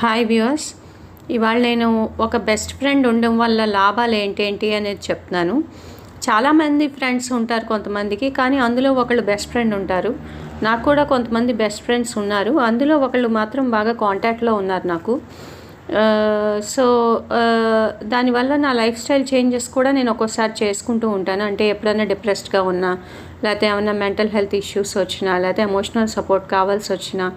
Hi viewers, ఇవాళ నేను ఒక బెస్ట్ ఫ్రెండ్ ఉండడం వల్ల లాభాలు ఏంటేంటి అనేది చెప్తున్నాను. చాలామంది ఫ్రెండ్స్ ఉంటారు కొంతమందికి, కానీ అందులో ఒకళ్ళు బెస్ట్ ఫ్రెండ్ ఉంటారు. నాకు కూడా కొంతమంది బెస్ట్ ఫ్రెండ్స్ ఉన్నారు. అందులో ఒకళ్ళు మాత్రం బాగా కాంటాక్ట్లో ఉన్నారు నాకు. సో దానివల్ల నా లైఫ్ స్టైల్ చేంజెస్ కూడా నేను ఒక్కోసారి చేసుకుంటూ ఉంటాను. అంటే ఎప్పుడైనా డిప్రెస్డ్గా ఉన్నా, లేకపోతే ఏమైనా మెంటల్ హెల్త్ ఇష్యూస్ వచ్చినా, లేకపోతే ఎమోషనల్ సపోర్ట్ కావాల్సి వచ్చినా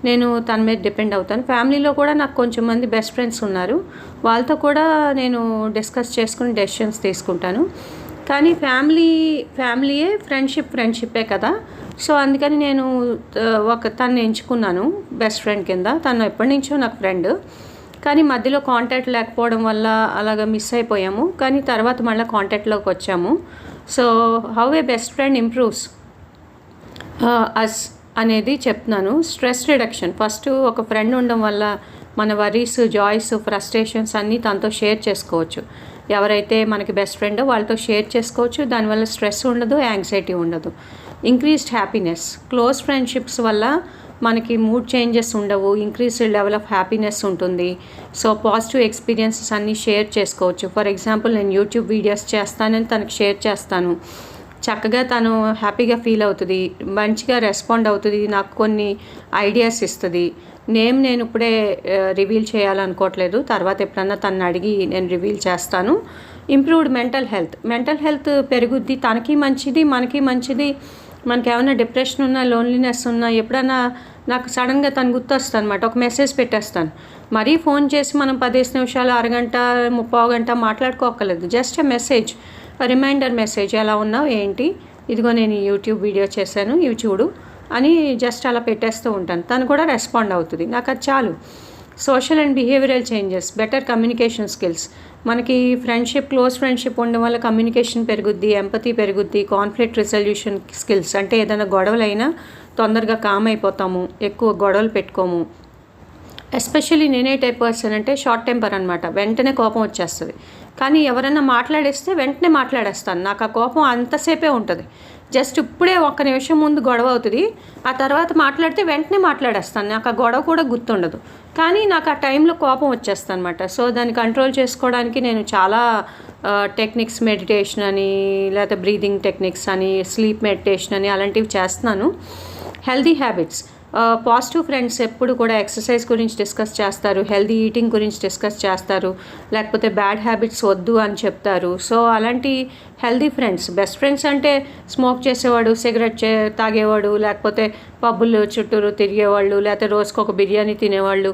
నేను తన మీద డిపెండ్ అవుతాను. ఫ్యామిలీలో కూడా నాకు కొంచెం మంది బెస్ట్ ఫ్రెండ్స్ ఉన్నారు. వాళ్ళతో కూడా నేను డిస్కస్ చేసుకుని డెసిషన్స్ తీసుకుంటాను. కానీ ఫ్యామిలీయే, ఫ్రెండ్షిప్పే కదా. సో అందుకని నేను తను ఎంచుకున్నాను బెస్ట్ ఫ్రెండ్ కింద. తను ఎప్పటి నుంచో నాకు ఫ్రెండ్, కానీ మధ్యలో కాంటాక్ట్ లేకపోవడం వల్ల అలాగ మిస్ అయిపోయాము. కానీ తర్వాత మళ్ళీ కాంటాక్ట్లోకి వచ్చాము. So how a best friend improves us అనేది చెప్తున్నాను. Stress reduction. ఫస్ట్ ఒక ఫ్రెండ్ ఉండడం వల్ల మన వరీస్, జాయ్స్, ఫ్రస్ట్రేషన్స్ అన్నీ తనతో షేర్ చేసుకోవచ్చు. ఎవరైతే మనకి బెస్ట్ ఫ్రెండో వాళ్ళతో షేర్ చేసుకోవచ్చు. దానివల్ల స్ట్రెస్ ఉండదు, యాంగ్జైటీ ఉండదు. Increased happiness. క్లోజ్ ఫ్రెండ్షిప్స్ వల్ల మనకి మూడ్ చేంజెస్ ఉండవు, ఇంక్రీస్డ్ లెవెల్ ఆఫ్ హ్యాపీనెస్ ఉంటుంది. సో పాజిటివ్ ఎక్స్పీరియన్సెస్ అన్నీ షేర్ చేసుకోవచ్చు. ఫర్ ఎగ్జాంపుల్, నేను యూట్యూబ్ వీడియోస్ చేస్తానని తనకి షేర్ చేస్తాను. చక్కగా తను హ్యాపీగా ఫీల్ అవుతుంది, మంచిగా రెస్పాండ్ అవుతుంది, నాకు కొన్ని ఐడియాస్ ఇస్తుంది. నేను ఇప్పుడే రివీల్ చేయాలనుకోవట్లేదు, తర్వాత ఎప్పుడన్నా తను అడిగి నేను రివీల్ చేస్తాను. ఇంప్రూవ్డ్ మెంటల్ హెల్త్ పెరుగుద్ది, తనకి మంచిది, మనకి మంచిది. మనకి ఏమైనా డిప్రెషన్ ఉన్నా, లోన్లీనెస్ ఉన్నా, ఎప్పుడన్నా నాకు సడన్గా తను గుర్తొస్తుంది అనమాట. ఒక మెసేజ్ పెట్టేస్తాను. మరీ ఫోన్ చేసి మనం 15 నిమిషాలు, అరగంట, 30 గంట మాట్లాడుకోక్కర్లేదు. Just a message, reminder message, ఎలా ఉన్నావు, ఏంటి, ఇదిగో నేను యూట్యూబ్ వీడియో చేశాను, ఇవి చూడు అని జస్ట్ అలా పెట్టేస్తూ ఉంటాను. తను కూడా రెస్పాండ్ అవుతుంది. నాకు అది చాలు. Social and behavioural changes. Better communication skills. మనకి క్లోజ్ ఫ్రెండ్షిప్ ఉండడం వల్ల కమ్యూనికేషన్ పెరుగుద్ది, ఎంపతి పెరుగుద్ది, కాన్ఫ్లిక్ట్ రిజల్యూషన్ స్కిల్స్. అంటే ఏదైనా గొడవలైనా తొందరగా కామ్ అయిపోతాము, ఎక్కువ గొడవలు పెట్టుకోము. ఎస్పెషల్లీ నేనే టైప్ పర్సన్ అంటే షార్ట్ టెంపర్ అనమాట. వెంటనే కోపం వచ్చేస్తుంది. కానీ ఎవరైనా మాట్లాడేస్తే వెంటనే మాట్లాడేస్తాను. నాకు ఆ కోపం అంతసేపే ఉంటుంది. జస్ట్ ఇప్పుడే 1 నిమిషం ముందు గొడవ అవుతుంది, ఆ తర్వాత మాట్లాడితే వెంటనే మాట్లాడేస్తాను. నాకు ఆ గొడవ కూడా గుర్తుండదు, కానీ నాకు ఆ టైంలో కోపం వచ్చేస్తాను అనమాట. సో దాన్ని కంట్రోల్ చేసుకోవడానికి నేను చాలా టెక్నిక్స్, మెడిటేషన్ అని, లేకపోతే బ్రీదింగ్ టెక్నిక్స్ అని, స్లీప్ మెడిటేషన్ అని అలాంటివి చేస్తున్నాను. Healthy habits. పాజిటివ్ ఫ్రెండ్స్ ఎప్పుడు కూడా ఎక్సర్సైజ్ గురించి డిస్కస్ చేస్తారు, హెల్దీ ఈటింగ్ గురించి డిస్కస్ చేస్తారు, లేకపోతే బ్యాడ్ హ్యాబిట్స్ వద్దు అని చెప్తారు. సో అలాంటి హెల్దీ ఫ్రెండ్స్. బెస్ట్ ఫ్రెండ్స్ అంటే స్మోక్ చేసేవాడు, సిగరెట్ తాగేవాడు, లేకపోతే పబ్బులు చుట్టూరు తిరిగేవాళ్ళు, లేకపోతే రోజుకొక బిర్యానీ తినేవాళ్ళు,